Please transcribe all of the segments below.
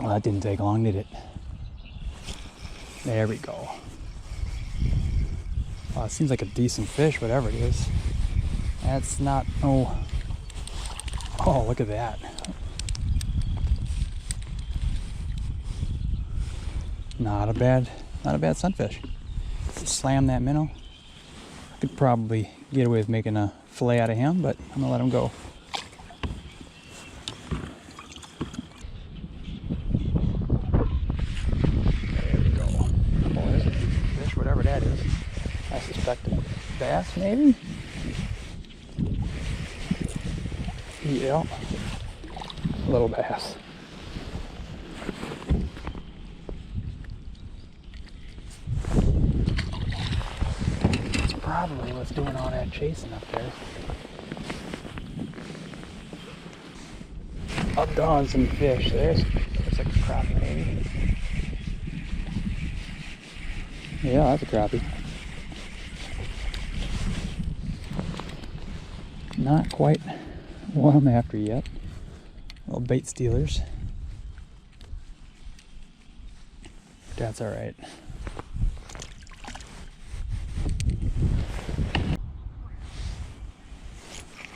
Well, that didn't take long, did it? There we go. Well, it seems like a decent fish, whatever it is. That's not, oh, look at that. Not a bad sunfish. Just slam that minnow. I could probably get away with making a fillet out of him, but I'm gonna let him go. There we go. Oh, there's a fish, whatever that is. I suspect a bass, maybe? Yeah, a little bass. That's probably what's doing all that chasing up there. Up on some fish. There's like a crappie, maybe. Yeah, that's a crappie. Not quite what I'm after yet. Little bait stealers. But that's alright.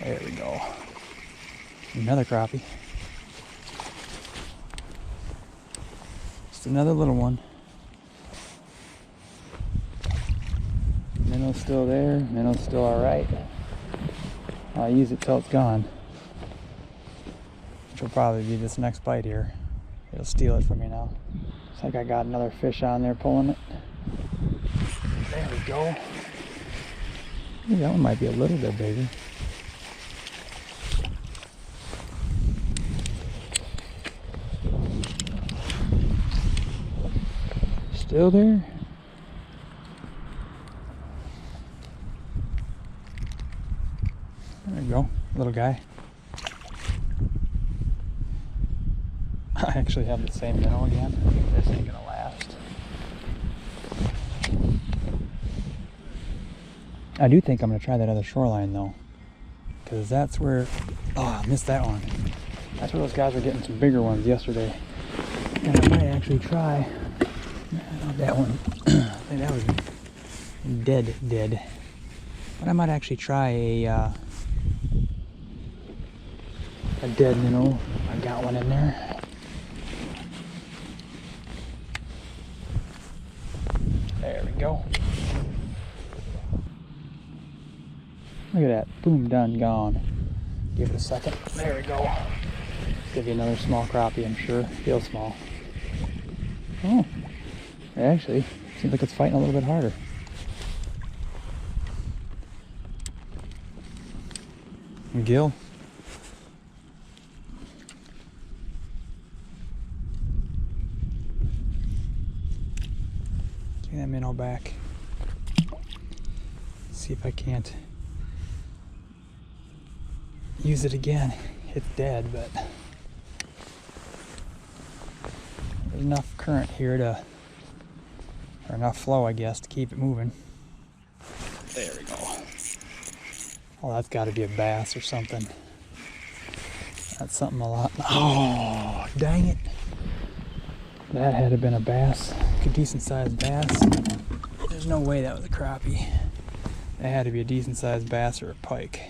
There we go. Another crappie. Just another little one. Minnow's still there. Minnow's still alright. I'll use it till it's gone. Which will probably be this next bite here. It'll steal it from me now. Looks like I got another fish on there pulling it. There we go. Ooh, that one might be a little bit bigger. Still there? There we go, little guy. I actually have the same minnow again. This ain't gonna last. I do think I'm gonna try that other shoreline though, because that's where, oh, I missed that one. That's where those guys were getting some bigger ones yesterday. And I might actually try, not that one, I think that was dead. But I might actually try a dead minnow. I got one in there. There we go. Look at that. Boom, done, gone. Give it a second. There we go. Give you another small crappie, I'm sure. Real small. Oh, it actually seems like it's fighting a little bit harder. Gill. Get that minnow back. See if I can't use it again. It's dead, but there's enough current here to, or enough flow, I guess, to keep it moving. There we go. Oh, that's got to be a bass or something. That's something a lot. Oh, dang it. That had to have been a bass. A decent sized bass. There's no way that was a crappie. That had to be a decent sized bass or a pike.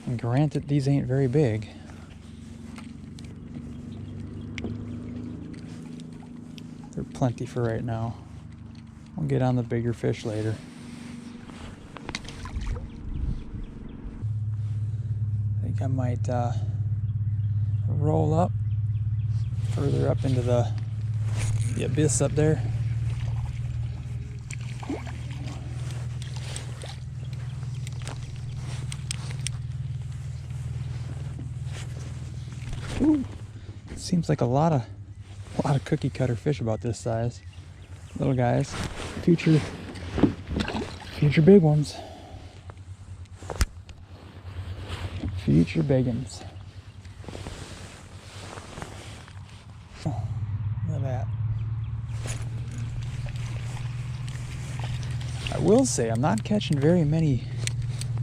And granted, these ain't very big. They're plenty for right now. We'll get on the bigger fish later. I think I might roll up further up into the abyss up there. Ooh, seems like a lot of cookie cutter fish about this size. Little guys, future big ones. Future big ones. Oh, look at that. I will say I'm not catching very many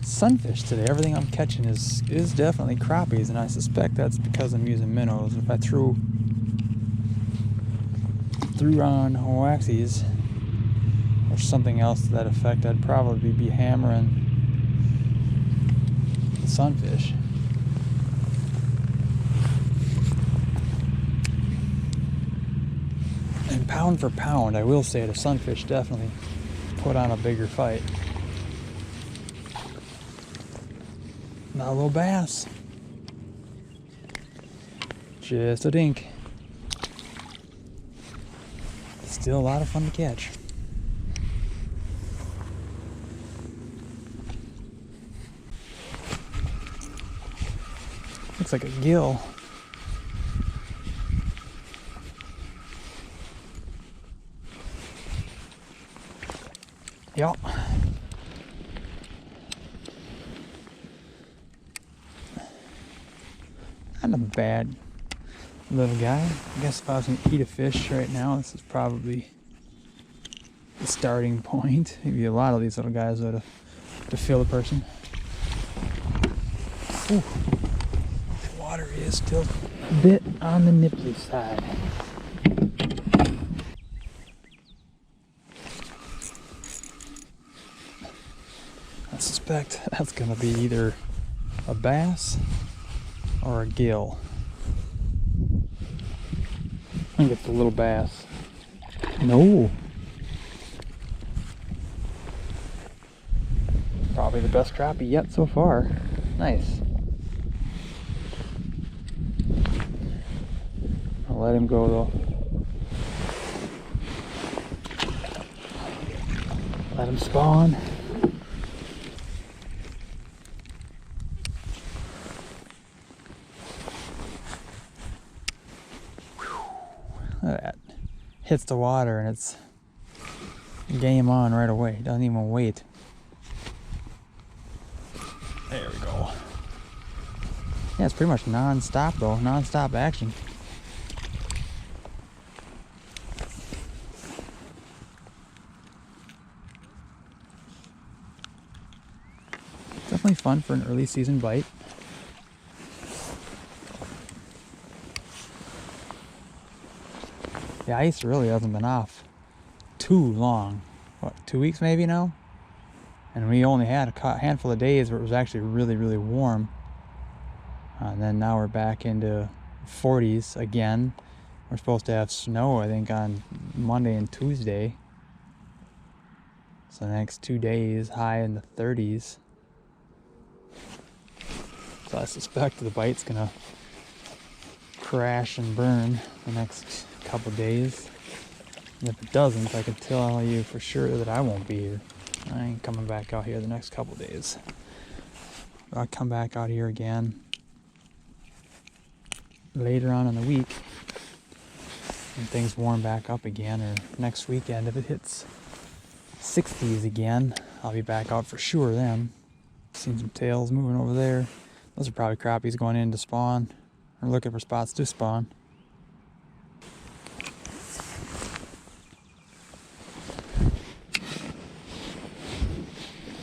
sunfish today. Everything I'm catching is definitely crappies, and I suspect that's because I'm using minnows. If I threw on hoaxies or something else to that effect, I'd probably be hammering the sunfish. And pound for pound, I will say the sunfish definitely put on a bigger fight. Not a little bass. Just a dink. Still a lot of fun to catch. Looks like a gill. Yup. Not a bad little guy. I guess if I was going to eat a fish right now, this is probably the starting point. Maybe a lot of these little guys would have to fill a person. Ooh. The water is still a bit on the nipply side. I suspect that's going to be either a bass or a gill. I think it's a little bass. No. Probably the best crappie yet so far. Nice. I'll let him go though. Let him spawn. Look at that. Hits the water and it's game on right away. Doesn't even wait. There we go. Yeah, it's pretty much non-stop though. Non-stop action. Definitely fun for an early season bite. The ice really hasn't been off too long. What, 2 weeks maybe now? And we only had a handful of days where it was actually really, really warm. And then now we're back into 40s again. We're supposed to have snow, I think, on Monday and Tuesday. So the next 2 days, high in the 30s. So I suspect the bite's gonna crash and burn the next couple days. And if it doesn't, I can tell you for sure that I won't be here. I ain't coming back out here the next couple days. I'll come back out here again later on in the week when things warm back up again, or next weekend if it hits 60s again. I'll be back out for sure then. Seen some tails moving over there. Those are probably crappies going in to spawn or looking for spots to spawn.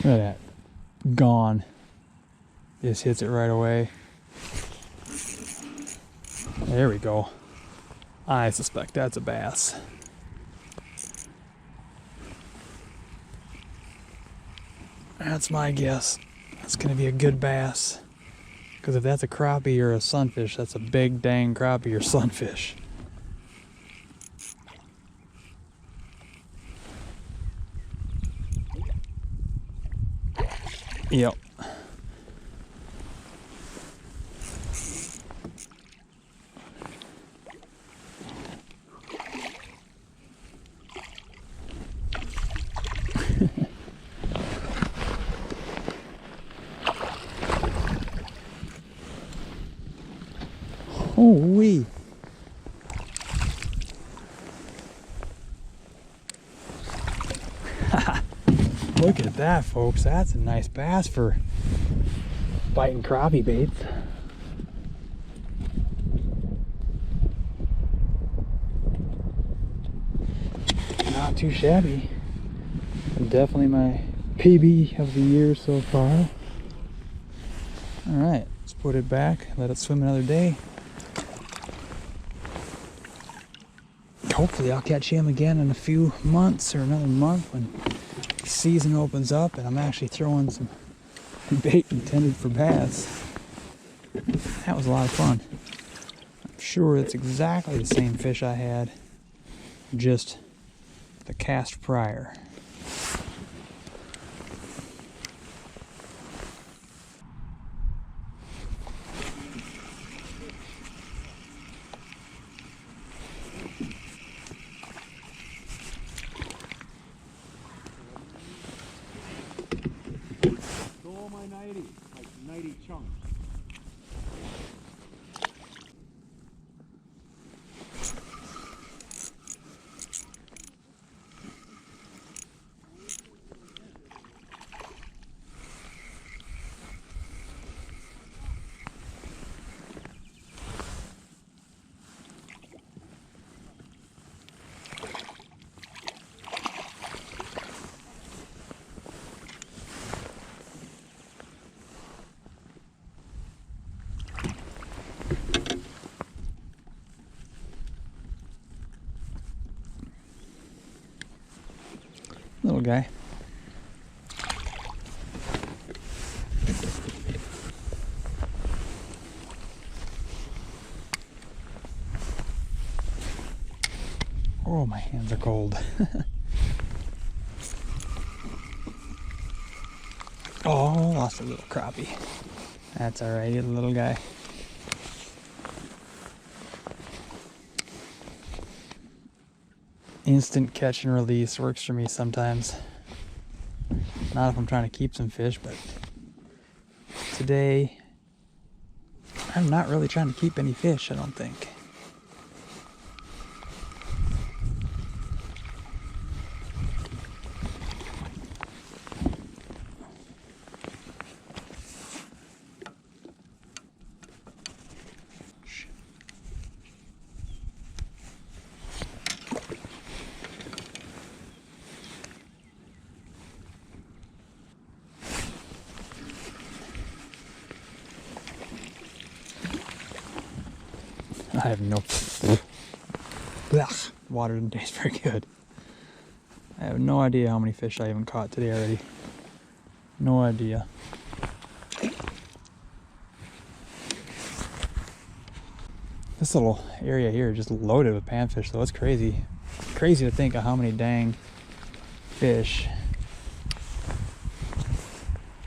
Look at that. Gone. Just hits it right away. There we go. I suspect that's a bass. That's my guess. It's going to be a good bass. Because if that's a crappie or a sunfish, that's a big dang crappie or sunfish. Yep. Oh wee. Look at that, folks. That's a nice bass for biting crappie baits. Not too shabby. Definitely my PB of the year so far. Alright, let's put it back, let it swim another day. Hopefully I'll catch him again in a few months or another month when the season opens up and I'm actually throwing some bait intended for bass. That was a lot of fun. I'm sure it's exactly the same fish I had, just the cast prior. Like 90 chunks. Little guy. Oh, my hands are cold. Oh, lost a little crappie. That's alright, he's a little guy. Instant catch and release works for me sometimes. Not if I'm trying to keep some fish, but today I'm not really trying to keep any fish, I don't think. I have no... Blech. Water didn't taste very good. I have no idea how many fish I haven't caught today already. No idea. This little area here is just loaded with panfish, though. It's crazy. Crazy to think of how many dang fish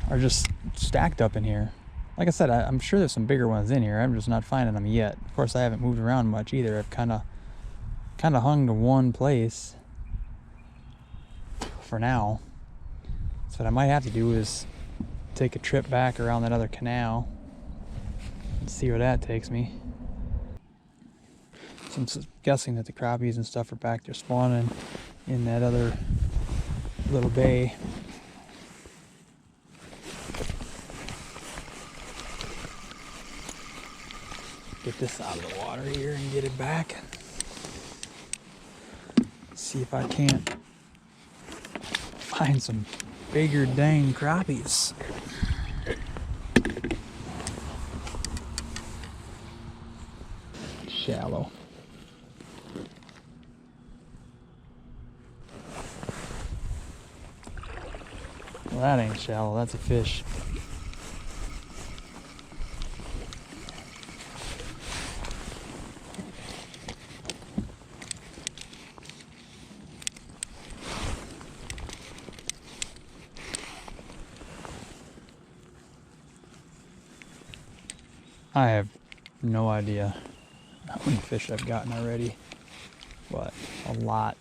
are just stacked up in here. Like I said, I'm sure there's some bigger ones in here. I'm just not finding them yet. Of course, I haven't moved around much either. I've kind of hung to one place for now. So what I might have to do is take a trip back around that other canal and see where that takes me. So I'm guessing that the crappies and stuff are back there spawning in that other little bay. Get this out of the water here and get it back. See if I can't find some bigger dang crappies. Shallow. Well, that ain't shallow, that's a fish. I have no idea how many fish I've gotten already, but a lot.